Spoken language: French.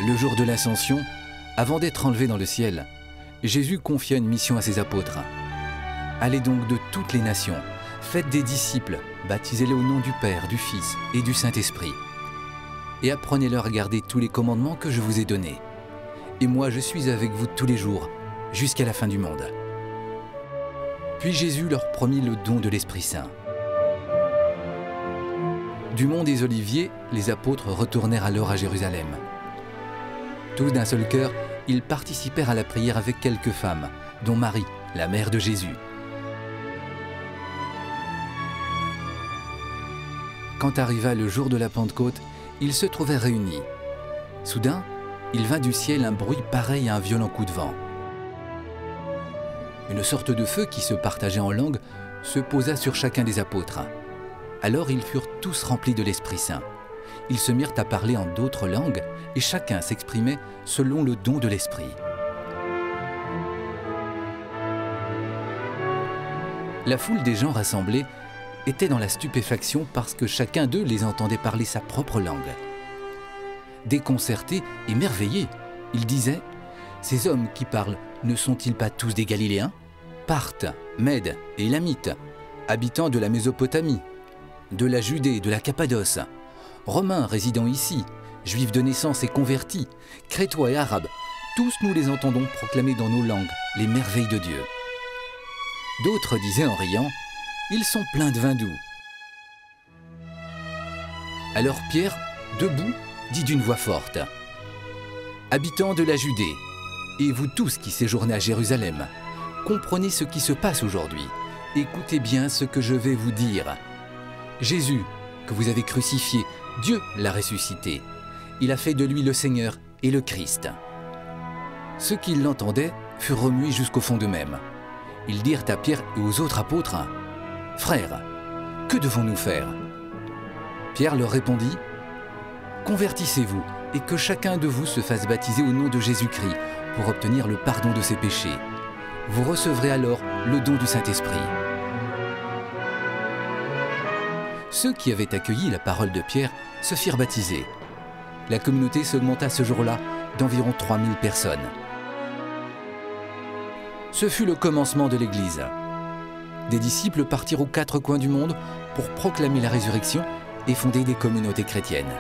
Le jour de l'Ascension, avant d'être enlevé dans le ciel, Jésus confia une mission à ses apôtres. Allez donc de toutes les nations, faites des disciples, baptisez-les au nom du Père, du Fils et du Saint-Esprit. Et apprenez-leur à garder tous les commandements que je vous ai donnés. Et moi, je suis avec vous tous les jours, jusqu'à la fin du monde. Puis Jésus leur promit le don de l'Esprit Saint. Du mont des Oliviers, les apôtres retournèrent alors à Jérusalem. Tous d'un seul cœur, ils participèrent à la prière avec quelques femmes, dont Marie, la mère de Jésus. Quand arriva le jour de la Pentecôte, ils se trouvèrent réunis. Soudain, il vint du ciel un bruit pareil à un violent coup de vent. Une sorte de feu qui se partageait en langues se posa sur chacun des apôtres. Alors ils furent tous remplis de l'Esprit Saint. Ils se mirent à parler en d'autres langues et chacun s'exprimait selon le don de l'Esprit. La foule des gens rassemblés était dans la stupéfaction parce que chacun d'eux les entendait parler sa propre langue. Déconcertés, émerveillés, ils disaient « Ces hommes qui parlent ne sont-ils pas tous des Galiléens ? Parthes, Mèdes et Élamites, habitants de la Mésopotamie, de la Judée, de la Cappadoce, Romains résidant ici, Juifs de naissance et convertis, Crétois et Arabes, tous nous les entendons proclamer dans nos langues les merveilles de Dieu. » D'autres disaient en riant « Ils sont pleins de vin doux. » Alors Pierre, debout, dit d'une voix forte « Habitants de la Judée, et vous tous qui séjournez à Jérusalem, comprenez ce qui se passe aujourd'hui. Écoutez bien ce que je vais vous dire. Jésus, que vous avez crucifié, Dieu l'a ressuscité. Il a fait de lui le Seigneur et le Christ. » Ceux qui l'entendaient furent remués jusqu'au fond d'eux-mêmes. Ils dirent à Pierre et aux autres apôtres « Frères, que devons-nous faire ?» Pierre leur répondit « Convertissez-vous et que chacun de vous se fasse baptiser au nom de Jésus-Christ pour obtenir le pardon de ses péchés. Vous recevrez alors le don du Saint-Esprit. » Ceux qui avaient accueilli la parole de Pierre se firent baptiser. La communauté s'augmenta ce jour-là d'environ 3000 personnes. Ce fut le commencement de l'Église. Des disciples partirent aux 4 coins du monde pour proclamer la résurrection et fonder des communautés chrétiennes.